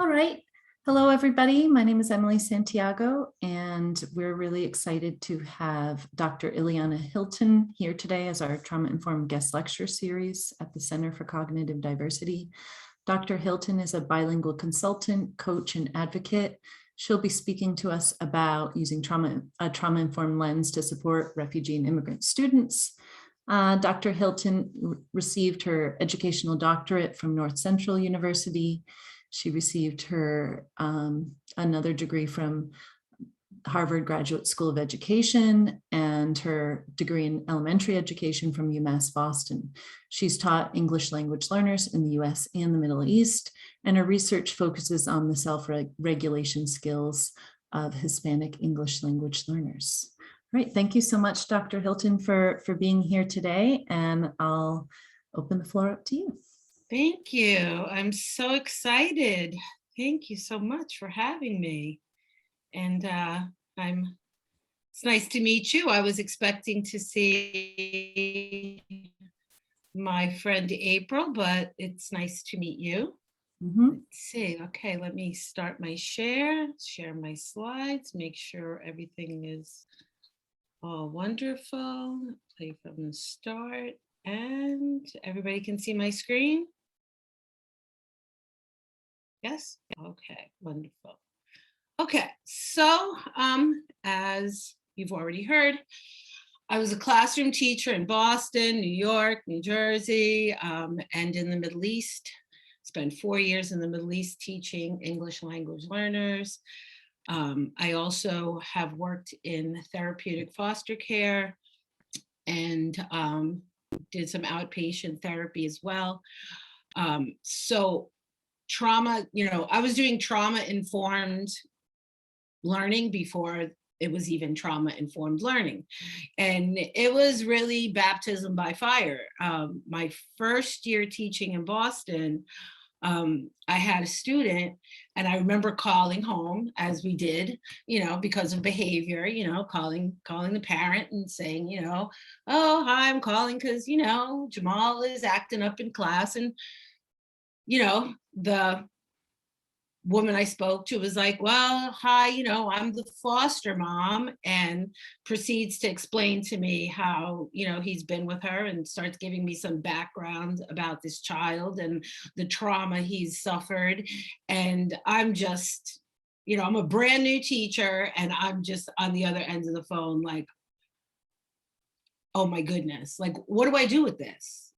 All right. Hello, everybody. My name is Emily Santiago, and we're really excited to have Dr. Ileana Hilton here today as our trauma-informed guest lecture series at the Center for Cognitive Diversity. Dr. Hilton is a bilingual consultant, coach, and advocate. She'll be speaking to us about using a trauma-informed lens to support refugee and immigrant students. Dr. Hilton received her educational doctorate from Northcentral University. She received her another degree from Harvard Graduate School of Education and her degree in elementary education from UMASS Boston. She's taught English language learners in the US and the Middle East, and her research focuses on the self-regulation skills of Hispanic English language learners. All right, thank you so much, Dr. Hilton, for being here today, and I'll open the floor up to you. Thank you. I'm so excited. Thank you so much for having me. And it's nice to meet you. I was expecting to see my friend April, but it's nice to meet you. Let's see. Okay, let me start my share my slides, make sure everything is all wonderful. Play from the start, and everybody can see my screen. Yes? Okay, wonderful. Okay, so as you've already heard, I was a classroom teacher in Boston, New York, New Jersey, and in the Middle East. Spent 4 years in the Middle East teaching English language learners. I also have worked in therapeutic foster care and did some outpatient therapy as well. So trauma, I was doing trauma-informed learning before it was even trauma-informed learning. And it was really baptism by fire. My first year teaching in Boston, I had a student, and I remember calling home, as we did, because of behavior, calling the parent and saying, oh, hi, I'm calling because, Jamal is acting up in class. And the woman I spoke to was like, well, hi, I'm the foster mom, and proceeds to explain to me how, he's been with her, and starts giving me some background about this child and the trauma he's suffered. And I'm just, I'm a brand new teacher, and I'm just on the other end of the phone like, oh my goodness, like, what do I do with this?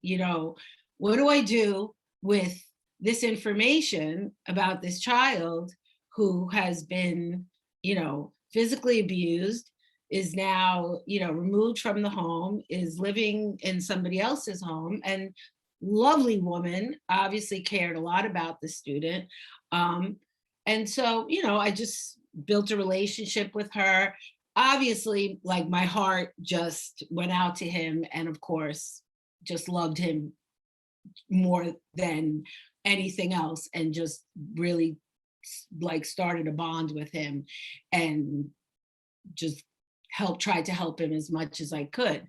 What do I do with this information about this child who has been, physically abused, is now, removed from the home, is living in somebody else's home, and lovely woman, obviously cared a lot about the student. And so, I just built a relationship with her. Obviously, like, my heart just went out to him, and of course, just loved him more than anything else, and just really like started a bond with him, and just tried to help him as much as I could.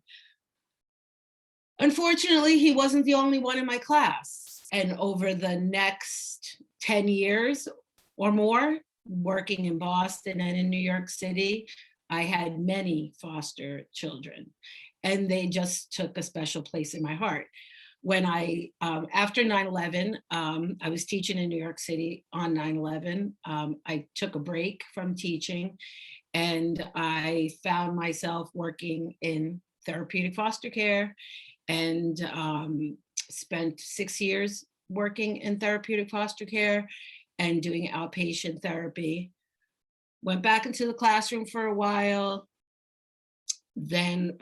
Unfortunately, he wasn't the only one in my class. And over the next 10 years or more, working in Boston and in New York City, I had many foster children, and they just took a special place in my heart. When after 9/11, I was teaching in New York City on 9/11. I took a break from teaching, and I found myself working in therapeutic foster care, and spent 6 years working in therapeutic foster care and doing outpatient therapy. Went back into the classroom for a while, then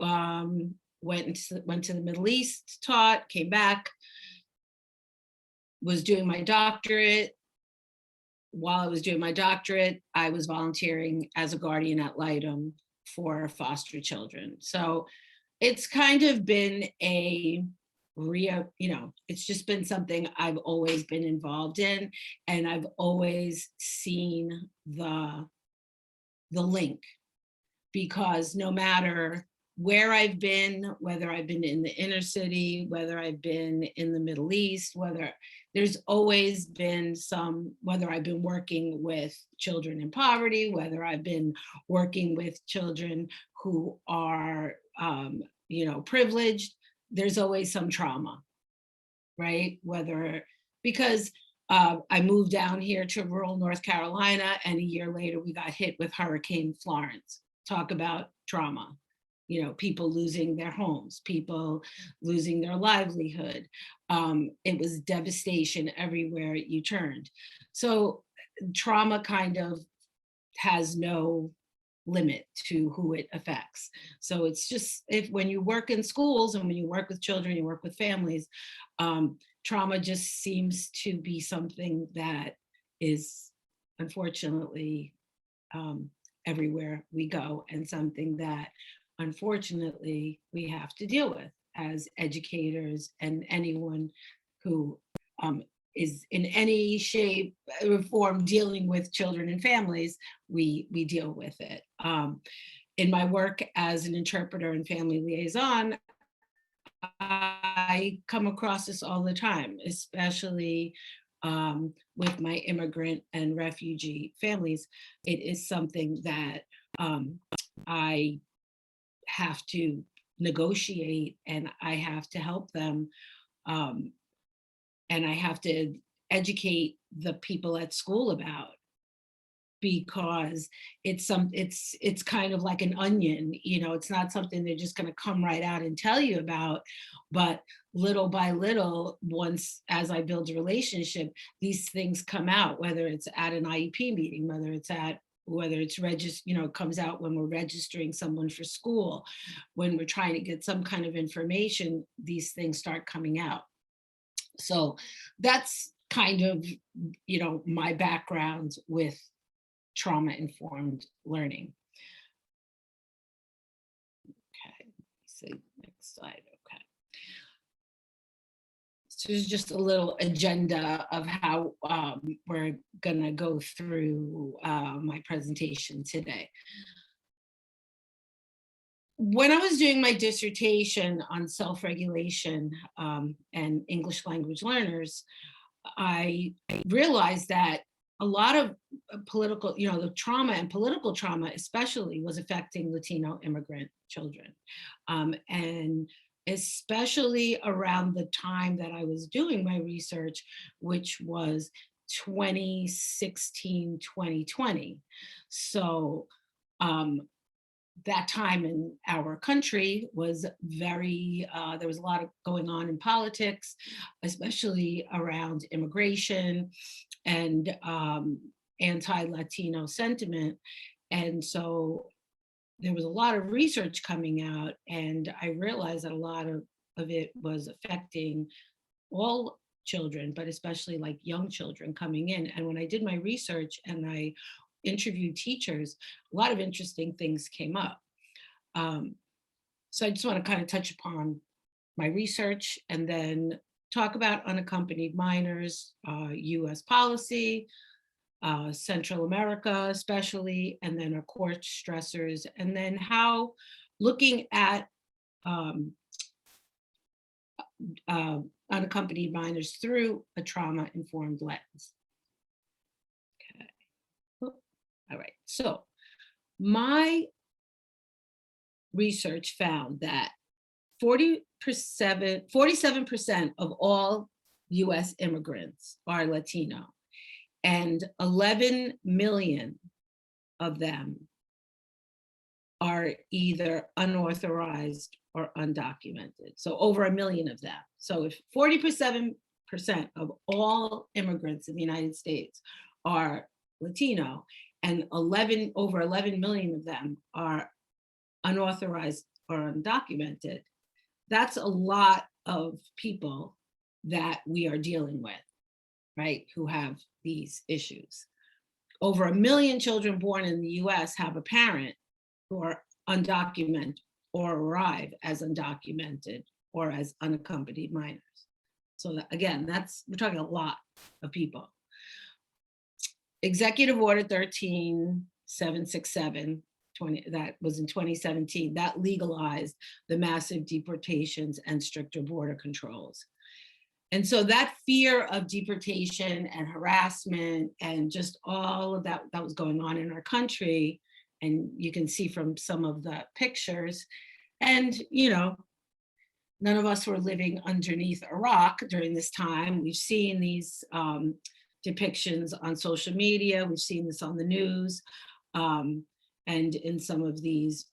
went to the Middle East, taught, came back, was doing my doctorate. While I was doing my doctorate, I was volunteering as a guardian ad litem for foster children. So it's kind of been it's just been something I've always been involved in, and I've always seen the link, because no matter where I've been, whether I've been in the inner city, whether I've been in the Middle East, there's always been whether I've been working with children in poverty, whether I've been working with children who are, privileged, there's always some trauma, right? Because I moved down here to rural North Carolina, and a year later we got hit with Hurricane Florence. Talk about trauma. People losing their homes, people losing their livelihood. It was devastation everywhere you turned. So trauma kind of has no limit to who it affects. So it's just, when you work in schools and when you work with children, you work with families, trauma just seems to be something that is unfortunately everywhere we go, and something that unfortunately we have to deal with as educators, and anyone who is in any shape or form dealing with children and families, we deal with it. In my work as an interpreter and family liaison, I come across this all the time, especially with my immigrant and refugee families. It is something that I have to negotiate, and I have to help them, and I have to educate the people at school about, because it's kind of like an onion. It's not something they're just going to come right out and tell you about, but little by little, as I build a relationship, these things come out, whether it's at an IEP meeting, whether it's comes out when we're registering someone for school, when we're trying to get some kind of information, these things start coming out. So that's kind of, my background with trauma-informed learning. Okay, so next slide. Okay. So there's just a little agenda of how we're gonna go through my presentation today. When I was doing my dissertation on self-regulation and English language learners, I realized that a lot of political, the trauma and political trauma especially was affecting Latino immigrant children. And especially around the time that I was doing my research, which was 2016, 2020. So that time in our country was very, there was a lot going on in politics, especially around immigration and anti-Latino sentiment. And so there was a lot of research coming out, and I realized that a lot of it was affecting all children, but especially like young children coming in. And when I did my research and I interviewed teachers, a lot of interesting things came up. So I just want to kind of touch upon my research and then talk about unaccompanied minors, US policy, Central America especially, and then our court stressors, and then how looking at unaccompanied minors through a trauma-informed lens. Okay. All right, so my research found that 47% of all US immigrants are Latino, and 11 million of them are either unauthorized or undocumented. So over 1 million of them. So if 47% of all immigrants in the United States are Latino, and over 11 million of them are unauthorized or undocumented, that's a lot of people that we are dealing with, right, who have these issues. Over 1 million children born in the US have a parent who are undocumented or arrive as undocumented or as unaccompanied minors. So that, again, we're talking a lot of people. Executive Order 13767 that was in 2017, that legalized the massive deportations and stricter border controls. And so that fear of deportation and harassment and just all of that was going on in our country, and you can see from some of the pictures, and none of us were living underneath a rock during this time. We've seen these depictions on social media, we've seen this on the news, and in some of these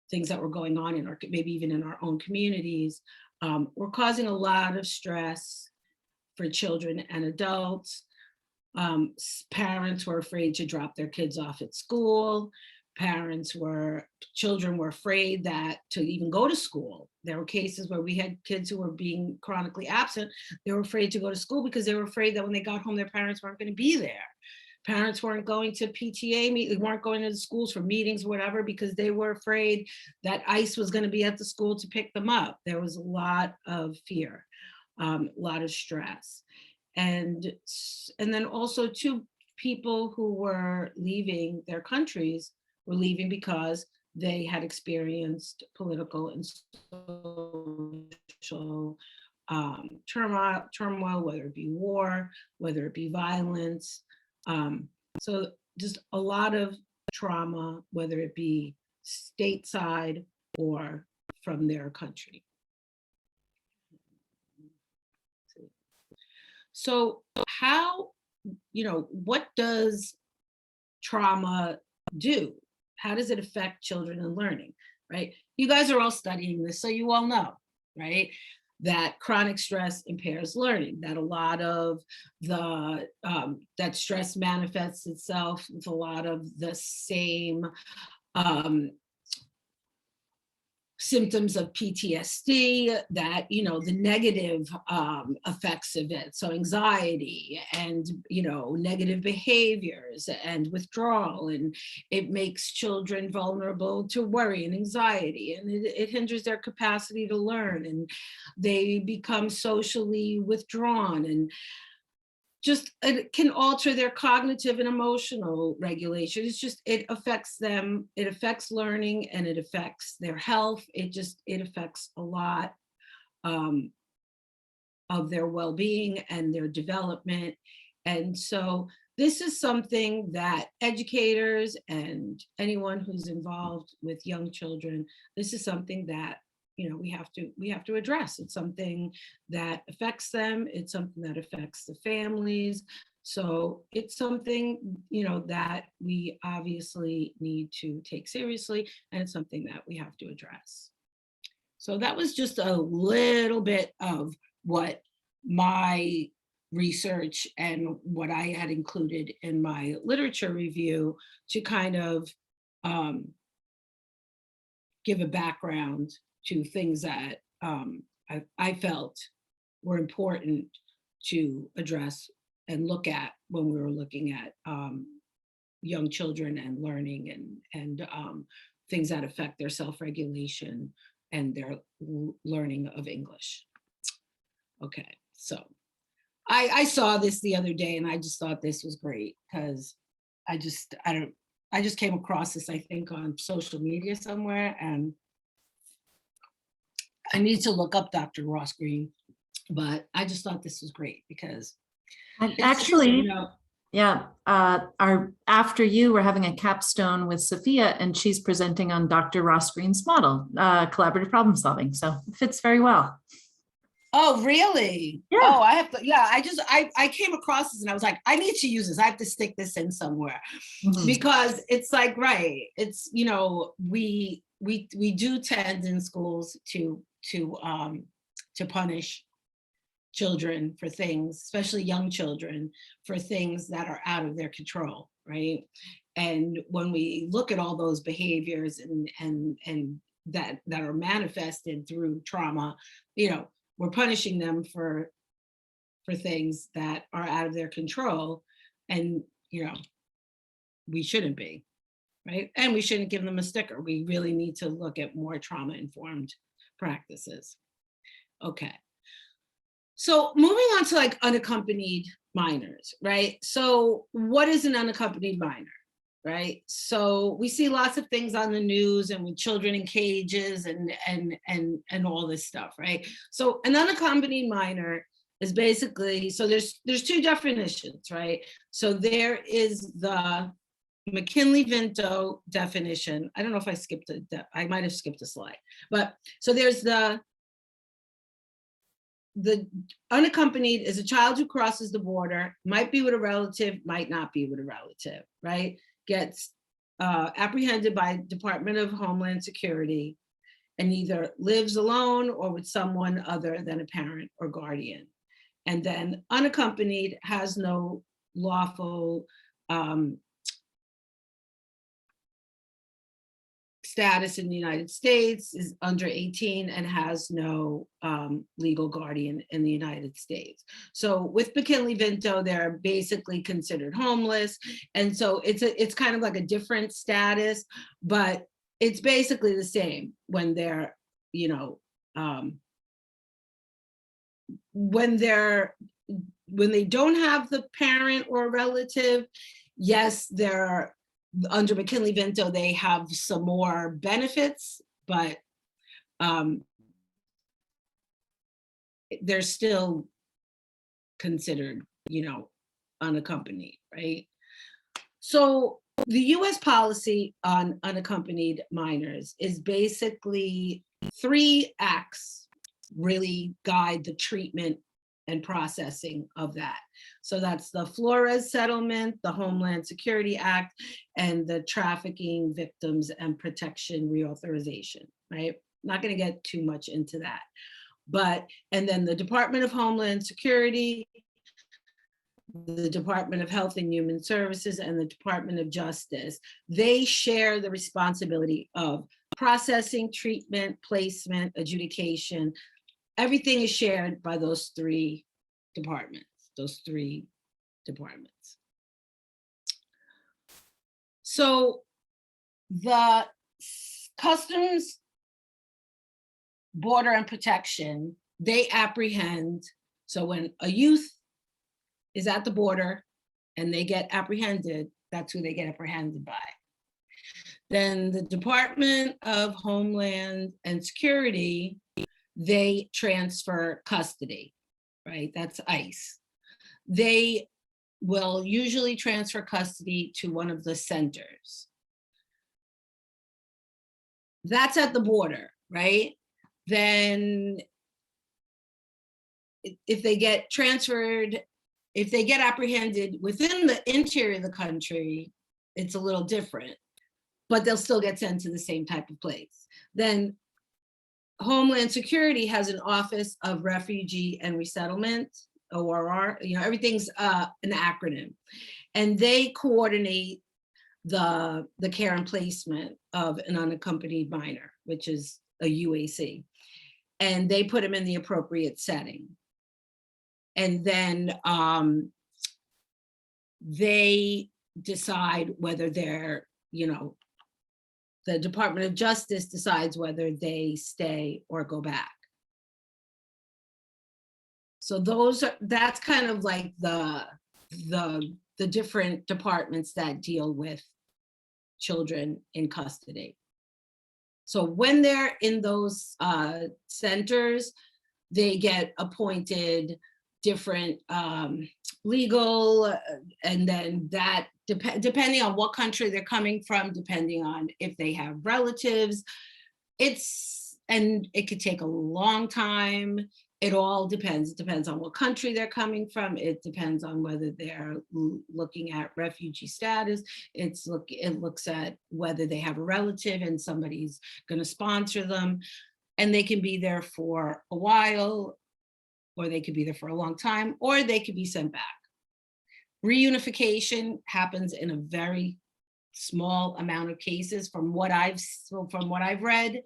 things that were going on in our, maybe even in our own communities, were causing a lot of stress for children and adults. Parents were afraid to drop their kids off at school. Children were afraid that to even go to school. There were cases where we had kids who were being chronically absent. They were afraid to go to school because they were afraid that when they got home, their parents weren't going to be there. Parents weren't going to PTA meetings, weren't going to the schools for meetings, whatever, because they were afraid that ICE was going to be at the school to pick them up. There was a lot of fear, a lot of stress. And then also too, people who were leaving their countries were leaving because they had experienced political and social turmoil, whether it be war, whether it be violence. So just a lot of trauma, whether it be stateside or from their country. So how, what does trauma do? How does it affect children and learning, right? You guys are all studying this, so you all know, right? That chronic stress impairs learning, that a lot of the, that stress manifests itself with a lot of the same symptoms of PTSD, that, the negative effects of it. So anxiety and, negative behaviors and withdrawal, and it makes children vulnerable to worry and anxiety, and it hinders their capacity to learn, and they become socially withdrawn, and just it can alter their cognitive and emotional regulation. It affects them, it affects learning, and it affects their health. It affects a lot of their well-being and their development. And so this is something that educators and anyone who's involved with young children, this is something that we have to address. It's something that affects them. It's something that affects the families. So it's something, that we obviously need to take seriously, and it's something that we have to address. So that was just a little bit of what my research and what I had included in my literature review to kind of give a background to things that I felt were important to address and look at when we were looking at young children and learning, and things that affect their self-regulation and their learning of English. Okay, so I saw this the other day, and I just thought this was great because I just came across this, I think, on social media somewhere, and I need to look up Dr. Ross Green, but I just thought this was great because actually, yeah, after you, we're having a capstone with Sophia, and she's presenting on Dr. Ross Green's model, collaborative problem solving. So it fits very well. Oh, really? Yeah. Oh, I have to, yeah, I came across this and I was like, I need to use this. I have to stick this in somewhere because it's like, right. It's, we do tend in schools to punish children for things, especially young children, for things that are out of their control, right? And when we look at all those behaviors and that are manifested through trauma, we're punishing them for things that are out of their control, and we shouldn't be, right? And we shouldn't give them a sticker. We really need to look at more trauma-informed practices. Okay. So moving on to like unaccompanied minors, right? So what is an unaccompanied minor, right? So we see lots of things on the news and with children in cages and all this stuff, right? So an unaccompanied minor is basically, so there's two definitions, right? So there is the McKinley-Vento definition. I don't know if I skipped I might have skipped a slide, but so there's the unaccompanied is a child who crosses the border, might be with a relative, might not be with a relative, right? Gets apprehended by Department of Homeland Security and either lives alone or with someone other than a parent or guardian. And then unaccompanied has no lawful status in the United States, is under 18 and has no legal guardian in the United States. So with McKinley-Vento, they're basically considered homeless. And so it's kind of like a different status, but it's basically the same when they're, you know, when they don't have the parent or relative, yes, they're under McKinley-Vento, they have some more benefits, but they're still considered, you know, unaccompanied, right? So the US policy on unaccompanied minors is basically 3 acts really guide the treatment and processing of that. So that's the Flores Settlement, the Homeland Security Act, and the Trafficking Victims and Protection Reauthorization, right? Not gonna get too much into that. But, and then the Department of Homeland Security, the Department of Health and Human Services, and the Department of Justice, they share the responsibility of processing, treatment, placement, adjudication. Everything is shared by those 3 departments, So the Customs, Border and Protection, they apprehend. So when a youth is at the border and they get apprehended, that's who they get apprehended by. Then the Department of Homeland and Security, they transfer custody, right? That's ICE. They will usually transfer custody to one of the centers. That's at the border, right? Then if they get transferred, if they get apprehended within the interior of the country, it's a little different, but they'll still get sent to the same type of place. Then Homeland Security has an Office of Refugee and Resettlement, ORR, you know, everything's an acronym. And they coordinate the care and placement of an unaccompanied minor, which is a UAC. And they put them in the appropriate setting. And then they decide whether they're, you know, the Department of Justice decides whether they stay or go back. So that's kind of like the different departments that deal with children in custody. So when they're in those centers, they get appointed different legal, and then that depending on what country they're coming from, depending on if they have relatives, and it could take a long time. It all depends. It depends on what country they're coming from. It depends on whether they're looking at refugee status. It looks at whether they have a relative and somebody's going to sponsor them, and they can be there for a while, or they could be there for a long time, or they could be sent back. Reunification happens in a very small amount of cases from what I've read.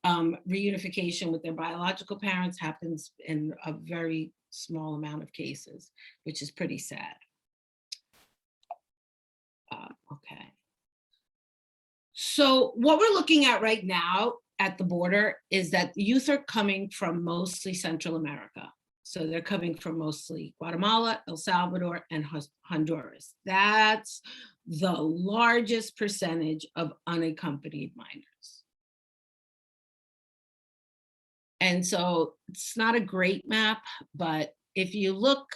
Reunification with their biological parents happens in a very small amount of cases, which is pretty sad. Okay. So what we're looking at right now at the border is that youth are coming from mostly Central America. So they're coming from mostly Guatemala, El Salvador, and Honduras. That's the largest percentage of unaccompanied minors. And so it's not a great map, but if you look,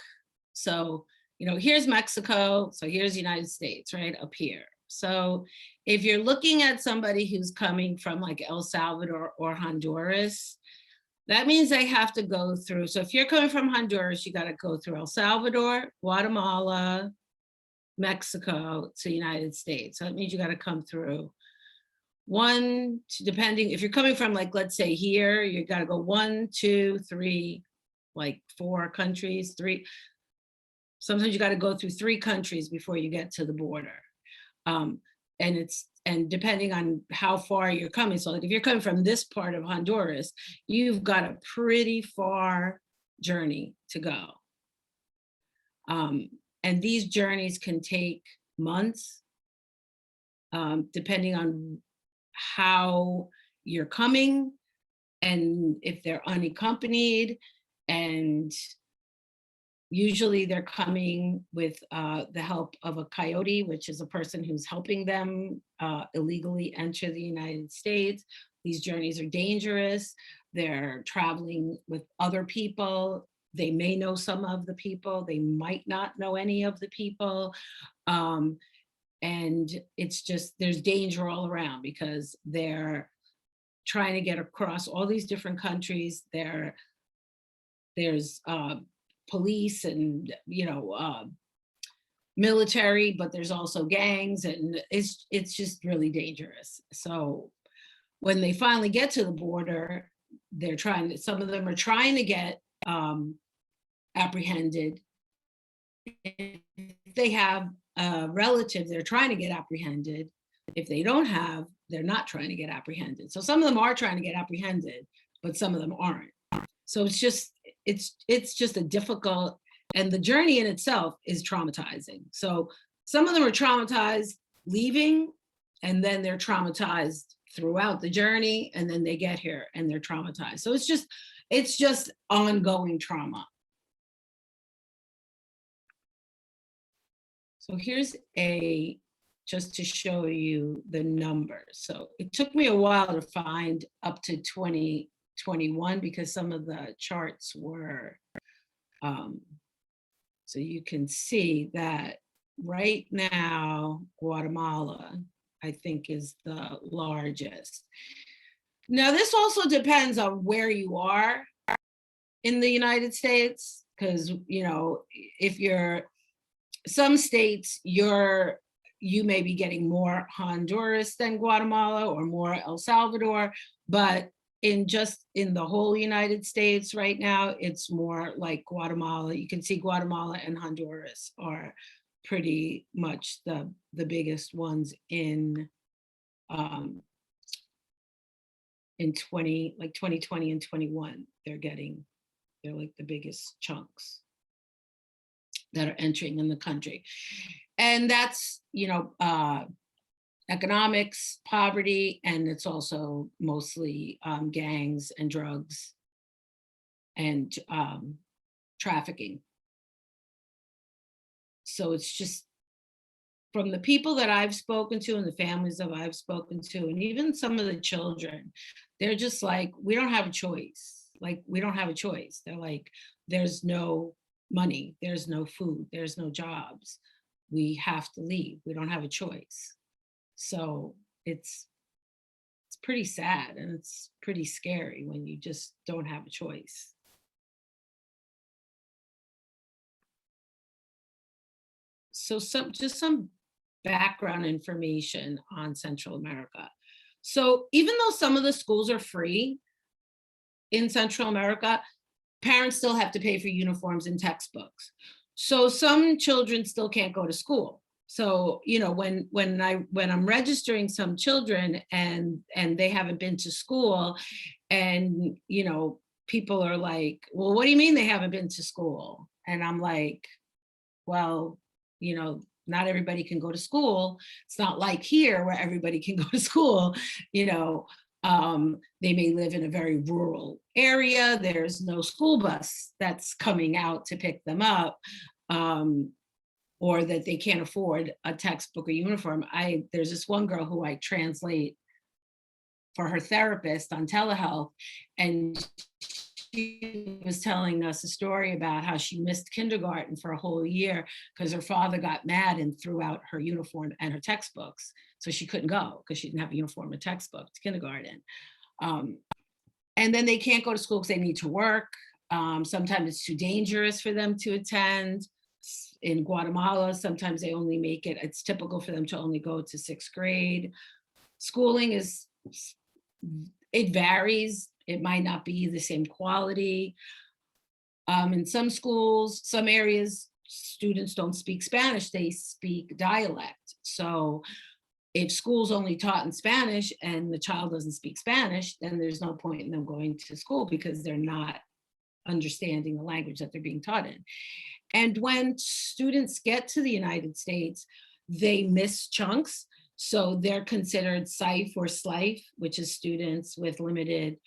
so, here's Mexico, so here's the United States, right up here. So if you're looking at somebody who's coming from like El Salvador or Honduras, that means they have to go through, so if you're coming from Honduras, you got to go through El Salvador, Guatemala, Mexico to the United States. So that means you got to come through depending, if you're coming from like, let's say here, you got to go 1, 2, 3, like 4 countries, 3. Sometimes you got to go through 3 countries before you get to the border. And depending on how far you're coming, so like if you're coming from this part of Honduras, you've got a pretty far journey to go. And these journeys can take months, depending on how you're coming and if they're unaccompanied. And usually they're coming with the help of a coyote, which is a person who's helping them illegally enter the United States. These journeys are dangerous. They're traveling with other people. They may know some of the people. They might not know any of the people. And it's just, there's danger all around because they're trying to get across all these different countries. There's police and military, but there's also gangs, and it's just really dangerous. So when they finally get to the border, some of them are trying to get apprehended. If they have a relative, they're trying to get apprehended. If they don't have, they're not trying to get apprehended. So some of them are trying to get apprehended, but some of them aren't. So it's just a difficult, and the journey in itself is traumatizing. So some of them are traumatized leaving, and then they're traumatized throughout the journey, and then they get here and they're traumatized. So it's just ongoing trauma. So here's just to show you the numbers. So it took me a while to find up to 2021 because some of the charts were, so you can see that right now, Guatemala, I think, is the largest. Now, this also depends on where you are in the United States, because, if you're some states, you may be getting more Honduras than Guatemala or more El Salvador, but in the whole United States right now, it's more like Guatemala. You can see Guatemala and Honduras are pretty much the biggest ones in 2020 and 21. They're like the biggest chunks that are entering in the country. And that's, economics, poverty, and it's also mostly gangs and drugs and trafficking. So it's just, from the people that I've spoken to and the families that I've spoken to, and even some of the children, they're just like, we don't have a choice. Like, we don't have a choice. They're like, there's no money, there's no food, there's no jobs. We have to leave. We don't have a choice. So it's pretty sad, and it's pretty scary when you just don't have a choice. So some background information on Central America. So even though some of the schools are free in Central America, parents still have to pay for uniforms and textbooks. So some children still can't go to school. So, when I'm registering some children and they haven't been to school, and, people are like, well, what do you mean they haven't been to school? And I'm like, well, not everybody can go to school. It's not like here where everybody can go to school, They may live in a very rural area. There's no school bus that's coming out to pick them up, or that they can't afford a textbook or uniform. There's this one girl who I translate for her therapist on telehealth, and she was telling us a story about how she missed kindergarten for a whole year because her father got mad and threw out her uniform and her textbooks. So she couldn't go because she didn't have a uniform or textbook to kindergarten. And then they can't go to school because they need to work. Sometimes it's too dangerous for them to attend. In Guatemala, sometimes they only make it, it's typical for them to only go to 6th grade. Schooling it varies. It might not be the same quality. In some schools, some areas, students don't speak Spanish, they speak dialect. So if school's only taught in Spanish and the child doesn't speak Spanish, then there's no point in them going to school because they're not understanding the language that they're being taught in. And when students get to the United States, they miss chunks. So they're considered Slife or Slife, which is students with limited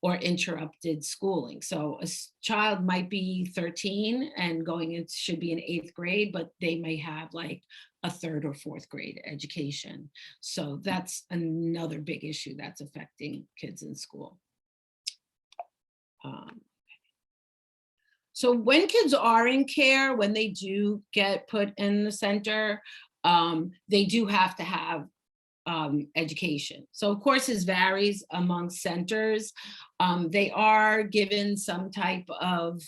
or interrupted schooling. So a child might be 13 and going in should be in 8th grade, but they may have like a 3rd or 4th grade education. So that's another big issue that's affecting kids in school. So when kids are in care, when they do get put in the center, they do have to have education. So of course, this varies among centers. They are given some type of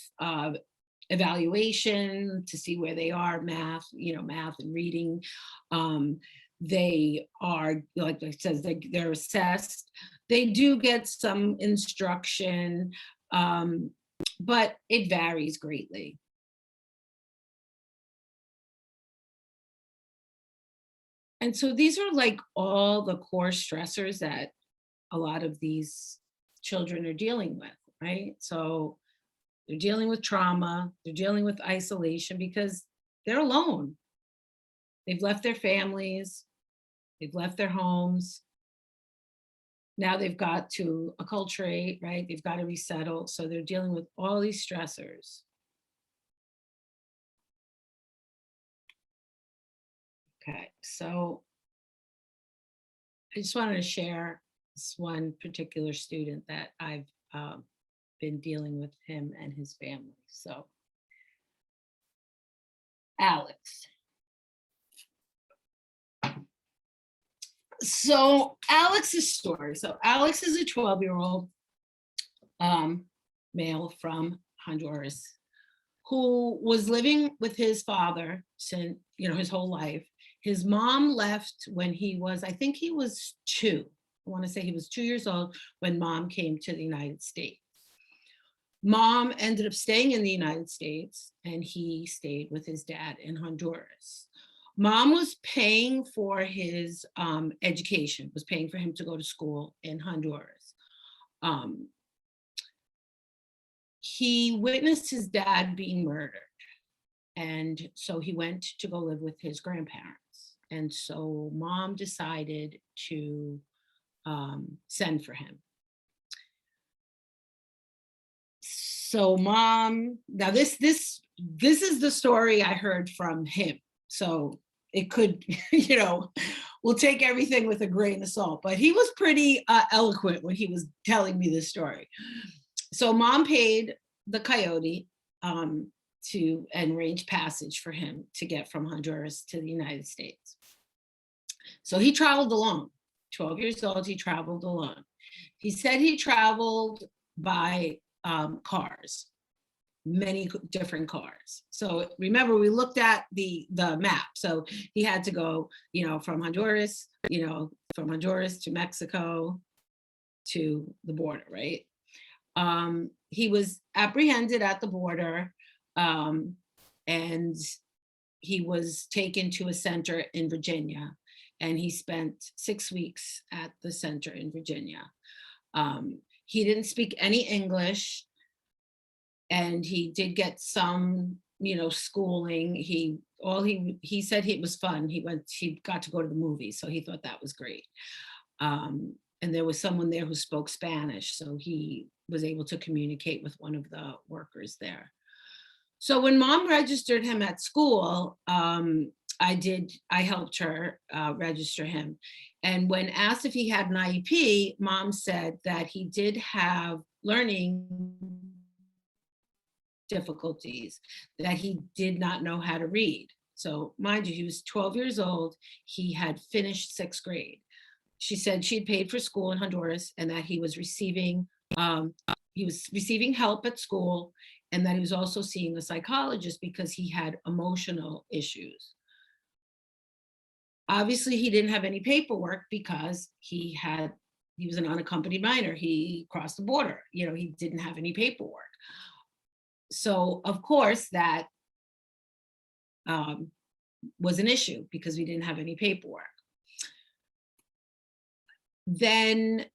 evaluation to see where they are, math and reading. They are, like it says, they're assessed. They do get some instruction, but it varies greatly. And so these are like all the core stressors that a lot of these children are dealing with, right? So they're dealing with trauma, they're dealing with isolation because they're alone. They've left their families, they've left their homes. Now they've got to acculturate, right? They've got to resettle. So they're dealing with all these stressors. Okay, so I just wanted to share this one particular student that I've been dealing with him and his family. So, Alex. So Alex's story. So Alex is a 12-year-old male from Honduras who was living with his father since, his whole life. His mom left when he was, I think he was 2. I want to say he was 2 years old when mom came to the United States. Mom ended up staying in the United States and he stayed with his dad in Honduras. Mom was paying for his education, was paying for him to go to school in Honduras. He witnessed his dad being murdered. And so he went to go live with his grandparents. And so mom decided to send for him. So mom, now this is the story I heard from him. So it could, we'll take everything with a grain of salt, but he was pretty eloquent when he was telling me this story. So mom paid the coyote to arrange passage for him to get from Honduras to the United States. So he traveled alone. 12 years old, he traveled alone. He said he traveled by cars, many different cars. So remember, we looked at the map. So he had to go, from Honduras, from Honduras to Mexico to the border, right? He was apprehended at the border, and he was taken to a center in Virginia, and he spent 6 weeks at the center in Virginia. He didn't speak any English, and he did get some, schooling. He said it was fun. He got to go to the movies, so he thought that was great. and there was someone there who spoke Spanish, so he was able to communicate with one of the workers there. So when mom registered him at school, I helped her register him. And when asked if he had an IEP, mom said that he did have learning difficulties, that he did not know how to read. So mind you, he was 12 years old. He had finished 6th grade. She said she'd paid for school in Honduras and that he was receiving help at school, and that he was also seeing a psychologist because he had emotional issues. Obviously, he didn't have any paperwork because he was an unaccompanied minor. He crossed the border. He didn't have any paperwork. So of course that was an issue because we didn't have any paperwork. Then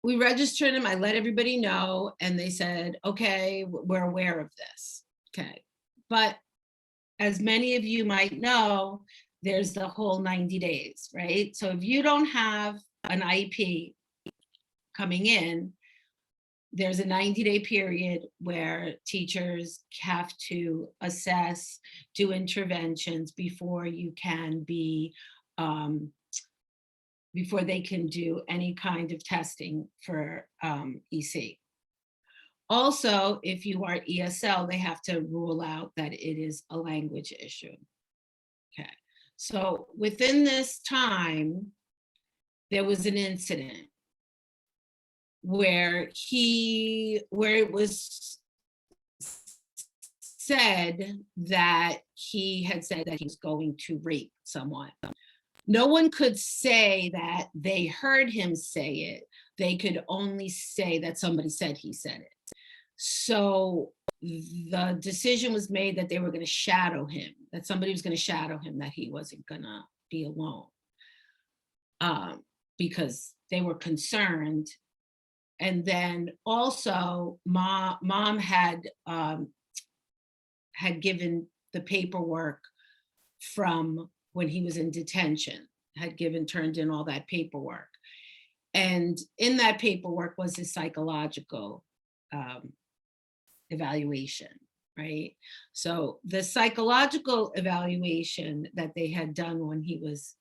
we registered him. I let everybody know, and they said, okay, we're aware of this. Okay. But as many of you might know, there's the whole 90 days, right? So if you don't have an IEP coming in, there's a 90-day period where teachers have to assess, do interventions before you can be, before they can do any kind of testing for EC. Also, if you are ESL, they have to rule out that it is a language issue. Okay, so within this time, there was an incident where it was said that he had said that he was going to rape someone. No one could say that they heard him say it. They could only say that somebody said he said it. So the decision was made that they were going to shadow him, that somebody was going to shadow him, that he wasn't going to be alone, because they were concerned. And then also mom had given the paperwork from when he was in detention, turned in all that paperwork. And in that paperwork was his psychological evaluation, right? So the psychological evaluation that they had done when he was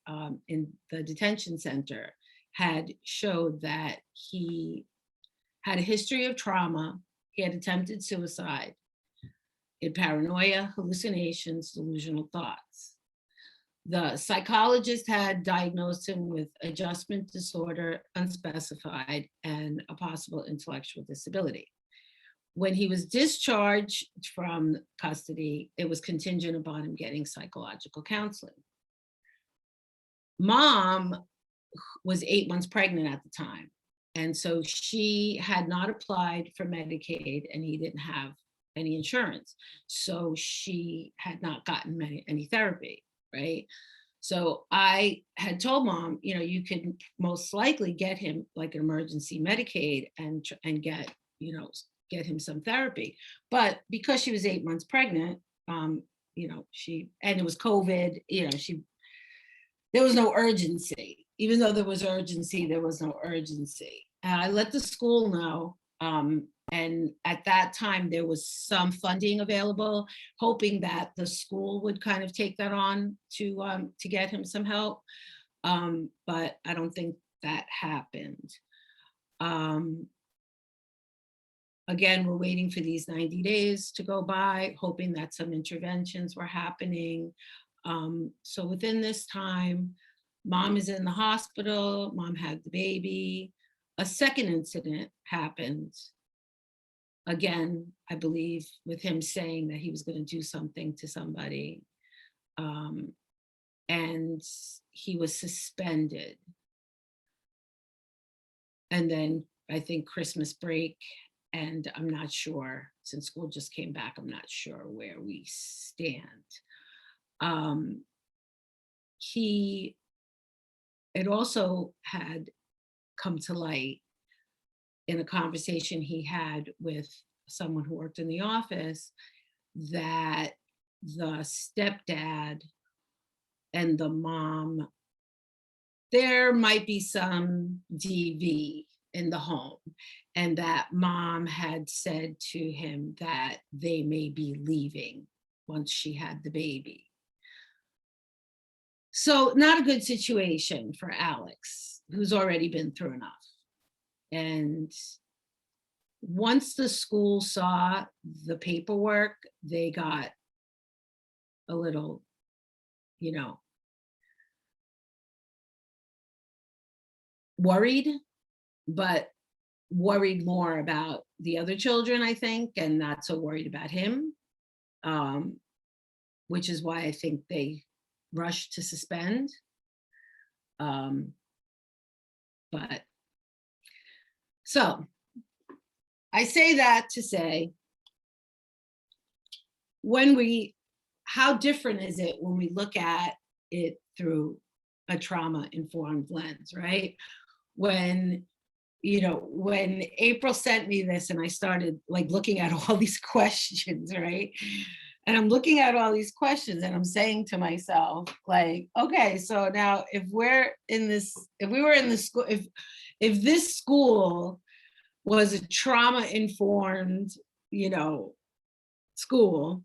in the detention center had showed that he had a history of trauma. He had attempted suicide, he had paranoia, hallucinations, delusional thoughts. The psychologist had diagnosed him with adjustment disorder, unspecified, and a possible intellectual disability. When he was discharged from custody, it was contingent upon him getting psychological counseling. Mom was 8 months pregnant at the time. And so she had not applied for Medicaid, and he didn't have any insurance. So she had not gotten any therapy, right? So I had told mom, you could most likely get him like an emergency Medicaid and get, get him some therapy. But because she was 8 months pregnant, and it was COVID, there was no urgency. Even though there was urgency, there was no urgency. And I let the school know. And at that time, there was some funding available, hoping that the school would kind of take that on to get him some help. But I don't think that happened. Again, we're waiting for these 90 days to go by, hoping that some interventions were happening. So within this time, mom is in the hospital, mom had the baby. A second incident happened. Again, I believe with him saying that he was going to do something to somebody. And he was suspended. And then I think Christmas break, and I'm not sure, since school just came back, I'm not sure where we stand. It also had come to light in a conversation he had with someone who worked in the office that the stepdad and the mom there might be some DV in the home, and that mom had said to him that they may be leaving once she had the baby. So not a good situation for Alex, who's already been through enough. And once the school saw the paperwork, they got a little, worried, but worried more about the other children, I think, and not so worried about him, which is why I think they rushed to suspend. But so I say that to say, how different is it when we look at it through a trauma-informed lens, right? When April sent me this and I started like looking at all these questions, right? And I'm looking at all these questions and I'm saying to myself, like, okay, so now if we were in the school, if this school was a trauma-informed, school,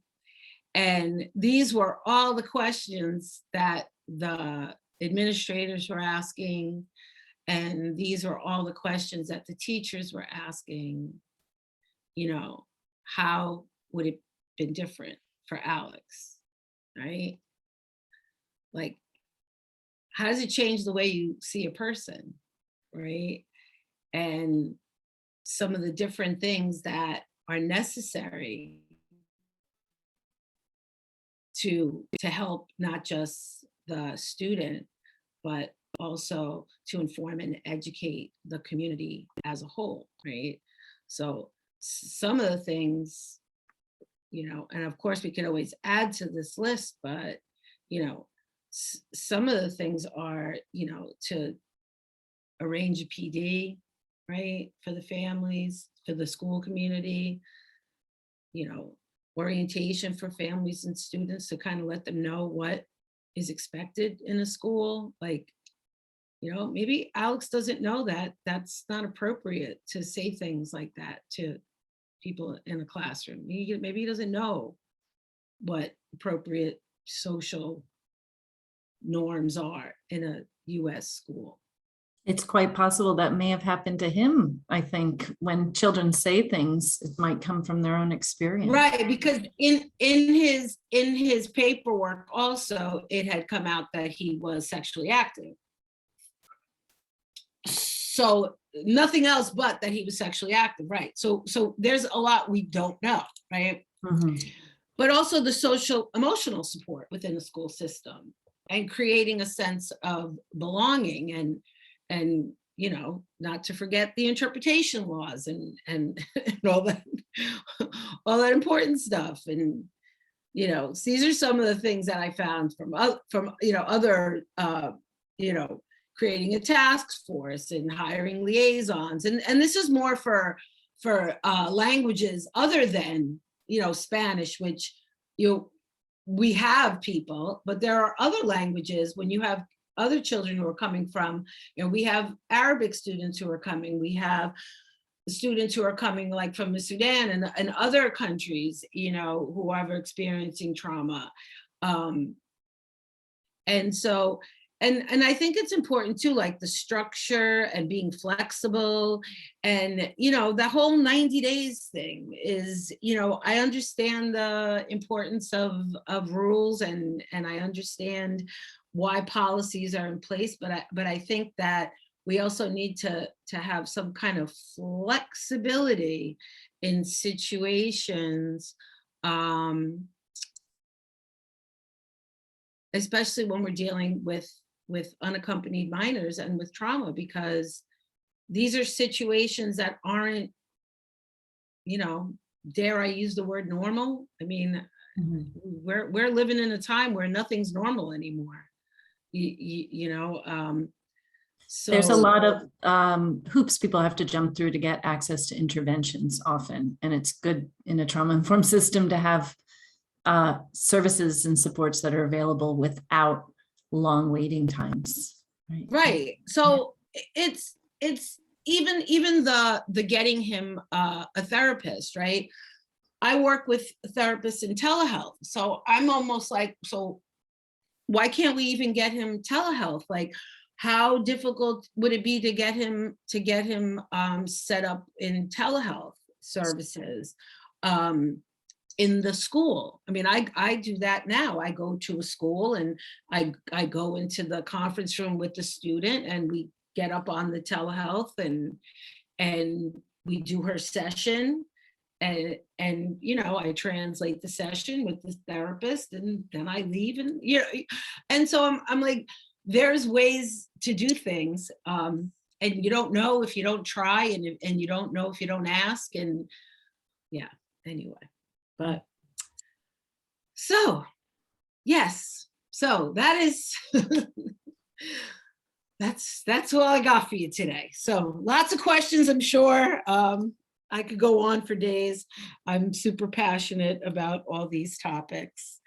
and these were all the questions that the administrators were asking, and these were all the questions that the teachers were asking, how would it have been different for Alex, right? Like, how does it change the way you see a person, right? And some of the different things that are necessary to help not just the student, but also to inform and educate the community as a whole, right? So some of the things, and of course we can always add to this list, but, some of the things are, to arrange a PD, right, for the families, for the school community, orientation for families and students to kind of let them know what is expected in a school. Like, maybe Alex doesn't know that that's not appropriate to say things like that to people in a classroom. Maybe he doesn't know what appropriate social norms are in a US school. It's quite possible that may have happened to him. I think when children say things, it might come from their own experience. Right, because in his paperwork also, it had come out that he was sexually active. So nothing else but that he was sexually active, right? So there's a lot we don't know, right? Mm-hmm. But also the social emotional support within the school system and creating a sense of belonging and not to forget the interpretation laws and all that important stuff. And these are some of the things that I found from other creating a task force and hiring liaisons, and this is more for languages other than Spanish, which we have people, but there are other languages when you have other children who are coming from, we have Arabic students who are coming, we have students who are coming like from the Sudan and other countries, who are experiencing trauma. And so, and I think it's important too, like the structure and being flexible and, the whole 90 days thing is, I understand the importance of rules and I understand why policies are in place, but I think that we also need to have some kind of flexibility in situations, especially when we're dealing with unaccompanied minors and with trauma, because these are situations that aren't, dare I use the word normal? I mean, mm-hmm. we're living in a time where nothing's normal anymore. So there's a lot of hoops people have to jump through to get access to interventions often, and it's good in a trauma-informed system to have services and supports that are available without long waiting times. Right. So it's even the getting him a therapist, right? I work with therapists in telehealth. So I'm almost like, so why can't we even get him telehealth? Like, how difficult would it be to get him set up in telehealth services in the school? I mean, I do that now. I go to a school and I go into the conference room with the student and we get up on the telehealth and we do her session. And you know, I translate the session with the therapist and then I leave, and you know, and so I'm like, there's ways to do things, and you don't know if you don't try, and you don't know if you don't ask, and yeah, anyway. But so yes, so that is that's all I got for you today. So lots of questions, I'm sure. I could go on for days. I'm super passionate about all these topics.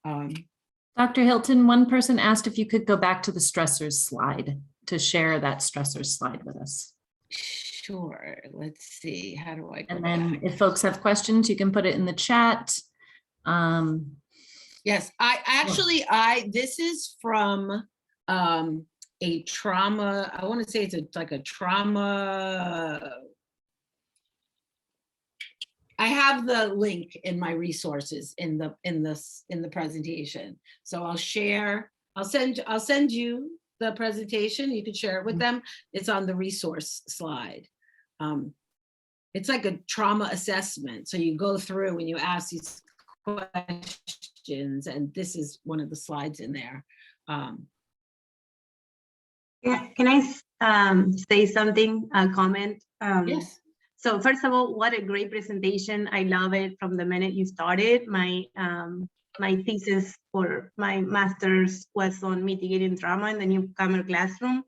Dr. Hilton, one person asked if you could go back to the stressors slide to share that stressors slide with us. Sure, let's see, how do I go And then back? if folks have questions, you can put it in the chat. Yes, this is from a trauma, I want to say it's like a trauma. I have the link in my resources in the presentation. So I'll share, I'll send you the presentation. You can share it with them. It's on the resource slide. It's like a trauma assessment. So you go through and you ask these questions, and this is one of the slides in there. Can I say something, comment? Yes. So first of all, what a great presentation. I love it from the minute you started. My thesis for my master's was on mitigating trauma in the newcomer classroom.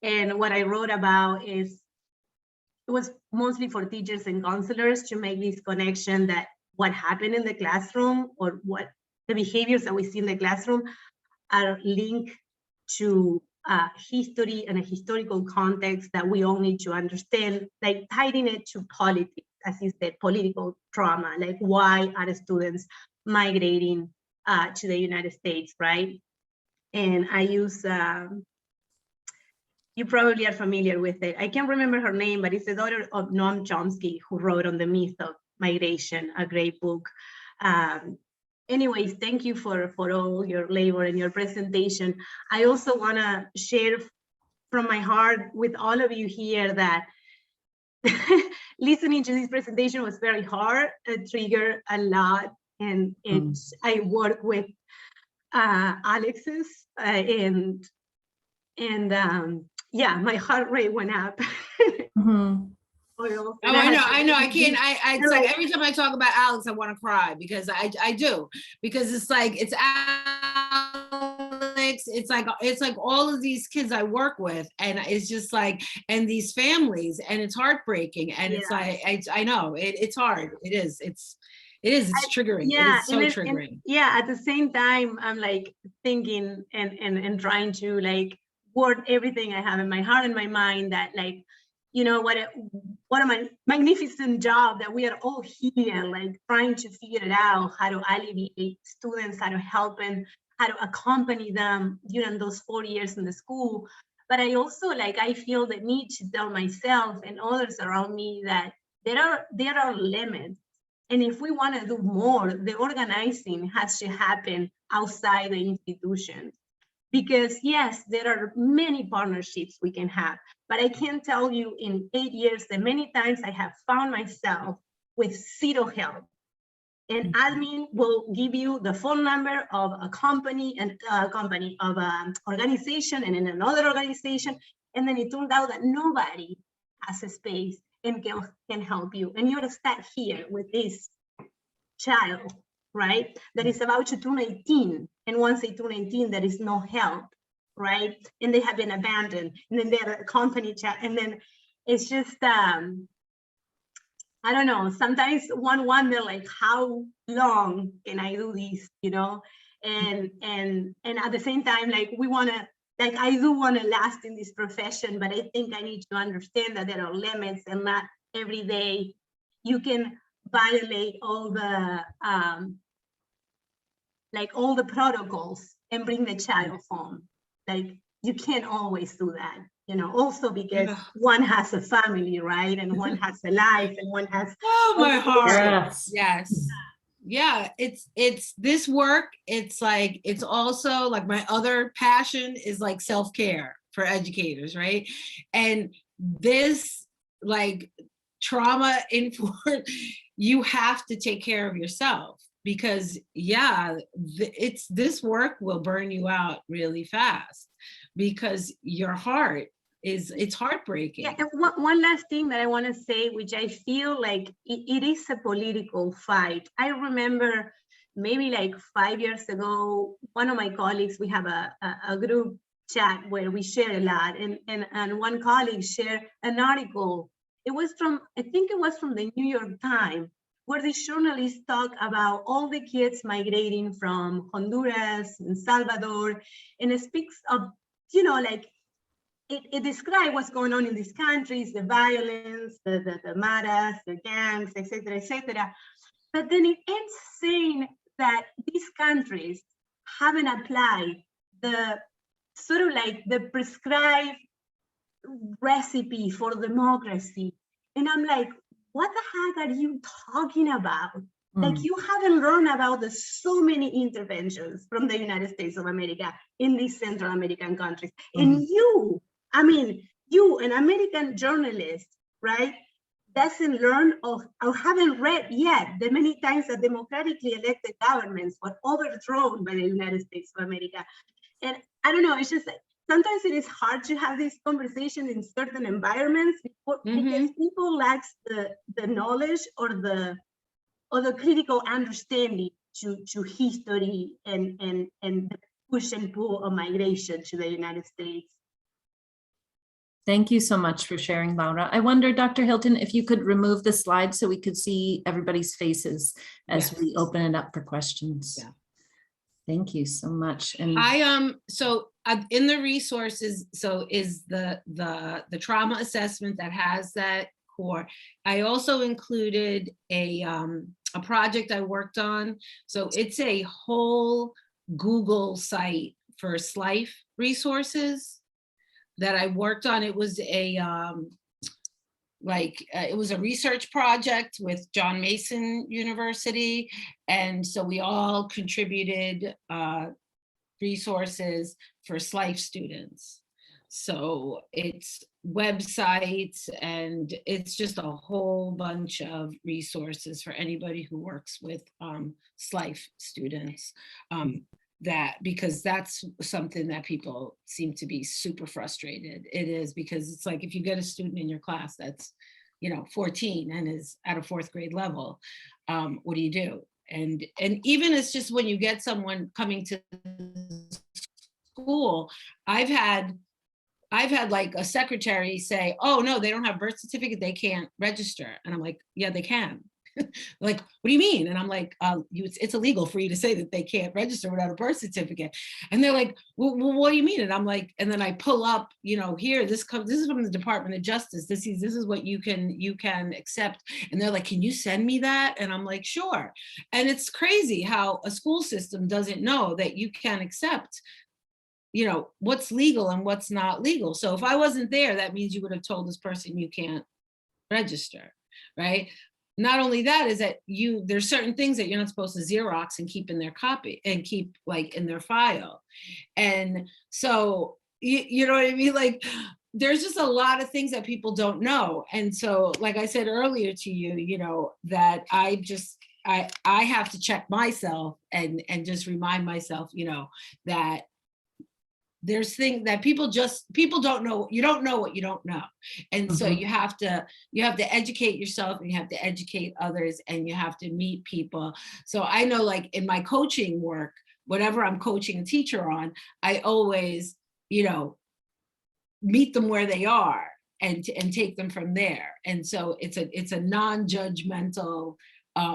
And what I wrote about is, it was mostly for teachers and counselors to make this connection that what happened in the classroom or what the behaviors that we see in the classroom are linked to history and a historical context that we all need to understand, like tying it to politics, as you said, political trauma, like why are students migrating to the United States, right? And I use, you probably are familiar with it. I can't remember her name, but it's the daughter of Noam Chomsky, who wrote on the myth of migration, a great book. Anyways, thank you for all your labor and your presentation. I also want to share from my heart with all of you here that listening to this presentation was very hard. It triggered a lot, and I work with Alexis, and yeah, my heart rate went up. Oh, I know. I can't. It's like every time I talk about Alex, I want to cry because I do, because it's like, it's Alex. It's like all of these kids I work with, and it's just like, and these families, and it's heartbreaking, and it's like, I know it's hard. It is. It's triggering. Yeah, it is so triggering. Yeah, at the same time, I'm like thinking and trying to like word everything I have in my heart and my mind, that like, you know, what a magnificent job that we are all here, like trying to figure it out, how to alleviate students, how to help them, how to accompany them during those 4 years in the school. But I also, like, I feel the need to tell myself and others around me that there are limits. And if we want to do more, the organizing has to happen outside the institution. Because yes, there are many partnerships we can have, but I can tell you in 8 years that many times I have found myself with zero help. And admin will give you the phone number of a company and of an organization and in another organization. And then it turned out that nobody has a space and can help you. And you're stuck here with this child, right? That is about to turn 18. And once they turn 18, there is no help, right? And they have been abandoned. And then they're a company chat. And then it's just, I don't know, sometimes one wonder, like, how long can I do this, you know? And at the same time, like, we want to like, I do want to last in this profession, but I think I need to understand that there are limits, and not every day you can violate all the like all the protocols and bring the child home. Like, you can't always do that, you know, also because one has a family, right? And one has a life, and one has, Oh, my heart. Yes. Yes. Yeah, it's this work. It's like, it's also like my other passion is like self-care for educators, right? And this, like, trauma informed, you have to take care of yourself, because yeah, it's, this work will burn you out really fast, because your heart is, it's heartbreaking. yeah. And one last thing that I want to say, which I feel like it is a political fight. I remember maybe like 5 years ago, one of my colleagues, we have a group chat where we share a lot, and one colleague shared an article. It was from, I think it was from the New York Times, where the journalists talk about all the kids migrating from Honduras and Salvador, and it speaks of, you know, like, it describes what's going on in these countries, the violence, the maras, the gangs, etc., etc. But then it ends saying that these countries haven't applied the sort of like the prescribed recipe for democracy. And I'm like, what the heck are you talking about? Like, you haven't learned about the so many interventions from the United States of America in these Central American countries. And you, I mean, you, an American journalist, right, doesn't learn or haven't read yet the many times that democratically elected governments were overthrown by the United States of America. And I don't know, it's just like, sometimes it is hard to have these conversations in certain environments because people lack the knowledge or the critical understanding to history and the push and pull of migration to the United States. Thank you so much for sharing, Laura. I wonder, Dr. Hilton, if you could remove the slide so we could see everybody's faces as we open it up for questions. Yeah. Thank you so much. And so in the resources, so is the trauma assessment that has that core. I also included a project I worked on. So it's a whole Google site for Slife resources that I worked on. It was a it was a research project with John Mason University, and so we all contributed resources for Slife students. So it's websites, and it's just a whole bunch of resources for anybody who works with Slife students. Because that's something that people seem to be super frustrated. It is, because it's like, if you get a student in your class that's, 14 and is at a 4th grade level, what do you do? And even it's just when you get someone coming to school, I've had like a secretary say, oh no, they don't have birth certificate, they can't register. And I'm like, yeah, they can. Like, what do you mean? And I'm like, it's illegal for you to say that they can't register without a birth certificate. And they're like, well, what do you mean? And I'm like, and then I pull up, here, this is from the Department of Justice. This is what you can accept. And they're like, can you send me that? And I'm like, sure. And it's crazy how a school system doesn't know that you can accept what's legal and what's not legal. So if I wasn't there, that means you would have told this person you can't register, right? Not only that, is that there's certain things that you're not supposed to Xerox and keep in their copy and keep like in their file. And so, you know what I mean? Like, there's just a lot of things that people don't know. And so, like I said earlier to you, that I have to check myself and just remind myself, that there's things that people don't know. You don't know what you don't know. And so you have to educate yourself, and you have to educate others, and you have to meet people. So I know, like, in my coaching work, whatever I'm coaching a teacher on, I always, meet them where they are and take them from there. And so it's a non-judgmental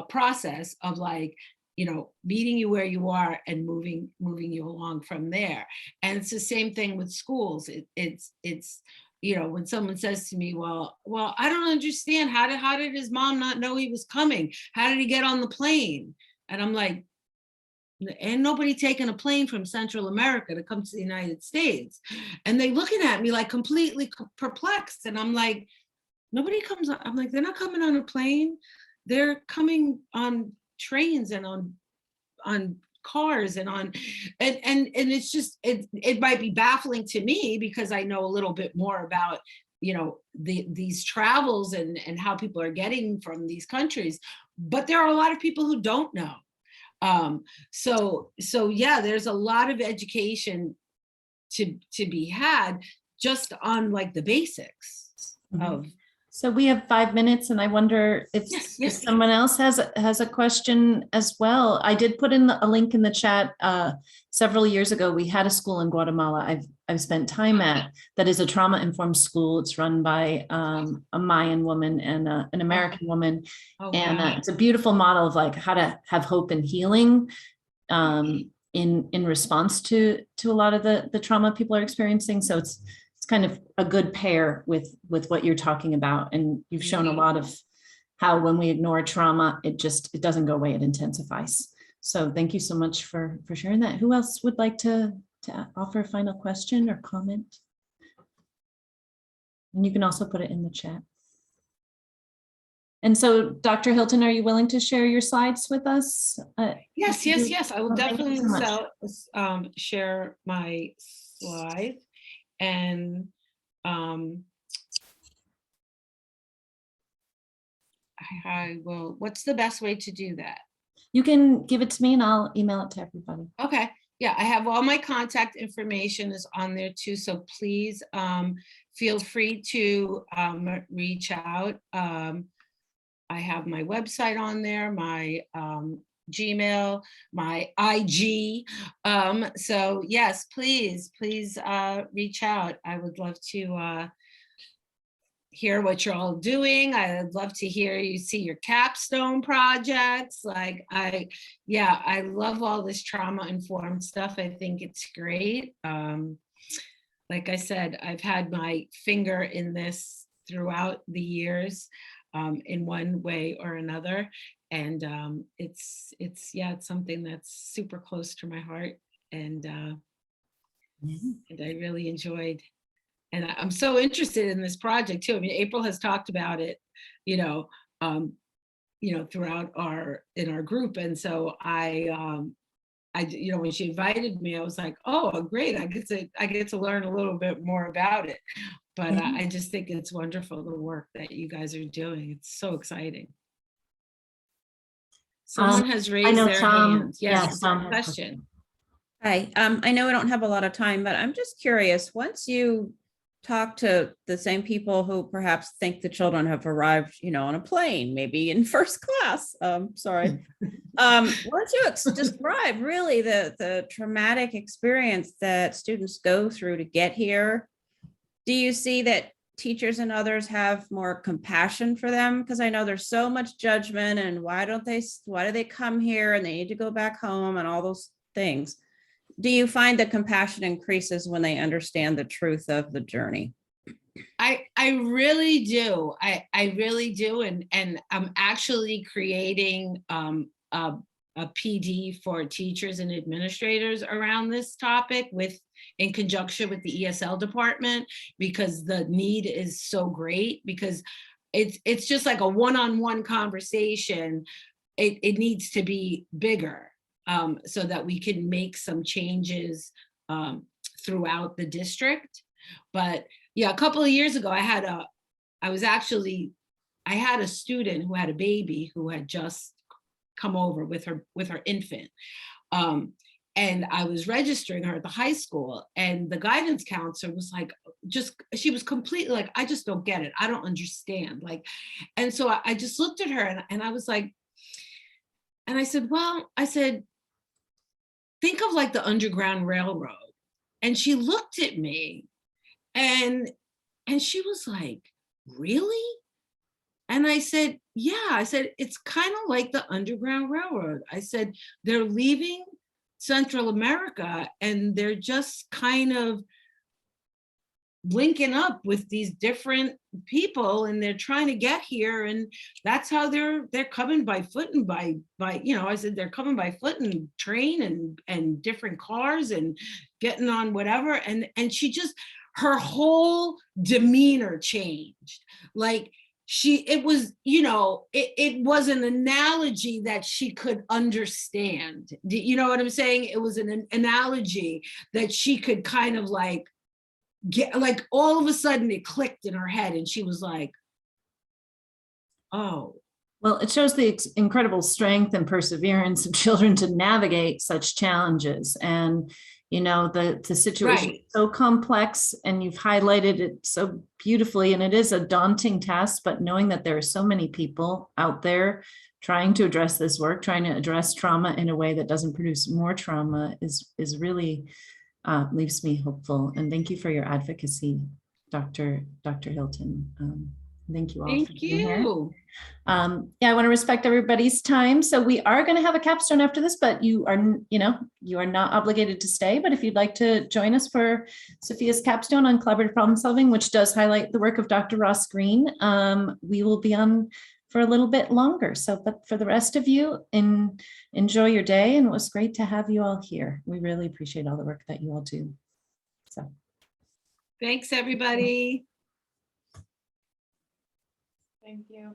process of like, meeting you where you are and moving you along from there. And it's the same thing with schools. It's when someone says to me, well, I don't understand. How did his mom not know he was coming? How did he get on the plane? And I'm like, ain't nobody taking a plane from Central America to come to the United States. And they looking at me like completely perplexed. And I'm like, nobody comes on. I'm like, they're not coming on a plane. They're coming on trains and on cars and it's just, it might be baffling to me because I know a little bit more about, these travels and how people are getting from these countries, but there are a lot of people who don't know. So yeah, there's a lot of education to be had just on like the basics of. So we have 5 minutes, and I wonder if, if someone else has a question as well. I did put in a link in the chat. Several years ago, we had a school in Guatemala I've spent time at that is a trauma-informed school. It's run by a Mayan woman and an American woman. Oh, and wow. it's a beautiful model of like how to have hope and healing in response to a lot of the trauma people are experiencing. So it's kind of a good pair with what you're talking about. And you've shown a lot of how when we ignore trauma, it doesn't go away, it intensifies. So thank you so much for sharing that. Who else would like to offer a final question or comment? And you can also put it in the chat. And so, Dr. Hilton, are you willing to share your slides with us? Yes. I will definitely so share my slide. And I will, what's the best way to do that? You can give it to me and I'll email it to everybody. Okay. Yeah, I have all my contact information is on there too. So please feel free to reach out. I have my website on there, my Gmail, my IG. So yes, please reach out. I would love to hear what you're all doing. I'd love to hear you see your capstone projects. Like I love all this trauma-informed stuff. I think it's great. Like I said, I've had my finger in this throughout the years in one way or another. And it's something that's super close to my heart. And I really enjoyed. And I'm so interested in this project too. I mean, April has talked about it, throughout in our group. And so I when she invited me, I was like, oh, great. I get to learn a little bit more about it. But I just think it's wonderful, the work that you guys are doing. It's so exciting. Someone has raised their hand. Yes, question. Hi, I know we don't have a lot of time, but I'm just curious, once you talk to the same people who perhaps think the children have arrived, on a plane, maybe in first class, sorry. Once you describe really the traumatic experience that students go through to get here, do you see that teachers and others have more compassion for them? Because I know there's so much judgment and why do they come here and they need to go back home and all those things. Do you find that compassion increases when they understand the truth of the journey? I really do. I really do. And I'm actually creating a PD for teachers and administrators around this topic in conjunction with the ESL department, because the need is so great, because it's just like a one-on-one conversation. It needs to be bigger so that we can make some changes throughout the district. But yeah, a couple of years ago, I had a student who had a baby who had just come over with her infant. And I was registering her at the high school, and the guidance counselor was like, she was completely like, I just don't get it. I don't understand. And so I just looked at her and I was like, and I said, think of like the Underground Railroad. And she looked at me and she was like, really? And I said, yeah, I said, it's kind of like the Underground Railroad. I said, they're leaving Central America and they're just kind of linking up with these different people and they're trying to get here, and that's how they're coming by foot and by I said they're coming by foot and train and different cars and getting on whatever, and she just, her whole demeanor changed. Like it was an analogy that she could understand. You know what I'm saying? It was an analogy that she could kind of like get, like all of a sudden it clicked in her head and she was like, oh. Well, it shows the incredible strength and perseverance of children to navigate such challenges. And, the situation is so complex, and you've highlighted it so beautifully, and it is a daunting task, but knowing that there are so many people out there trying to address this work, trying to address trauma in a way that doesn't produce more trauma is really leaves me hopeful. And thank you for your advocacy, Dr. Hilton. Thank you all. Thank you. I want to respect everybody's time. So we are going to have a capstone after this, but you are not obligated to stay. But if you'd like to join us for Sophia's capstone on collaborative problem solving, which does highlight the work of Dr. Ross Green, we will be on for a little bit longer. So, but for the rest of you, enjoy your day. And it was great to have you all here. We really appreciate all the work that you all do. So, thanks, everybody. Thank you.